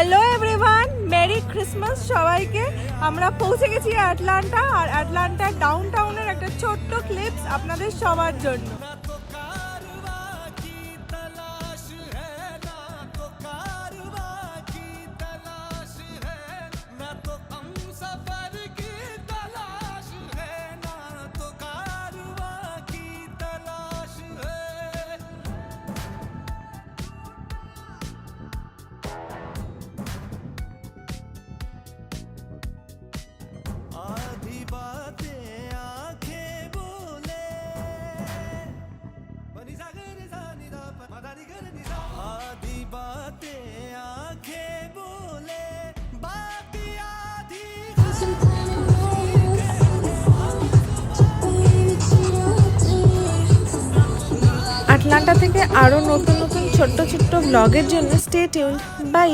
Hello everyone, merry Christmas সবাইকে। আমরা পৌঁছে গেছি অ্যাটলান্টা, আর অ্যাটলান্টার ডাউনটাউনের একটা ছোট্ট ক্লিপস আপনাদের সবার জন্য। আটলান্টা থেকে আরও নতুন নতুন ছোট্ট ছোট্ট ব্লগের জন্য স্টে টিউনড। বাই।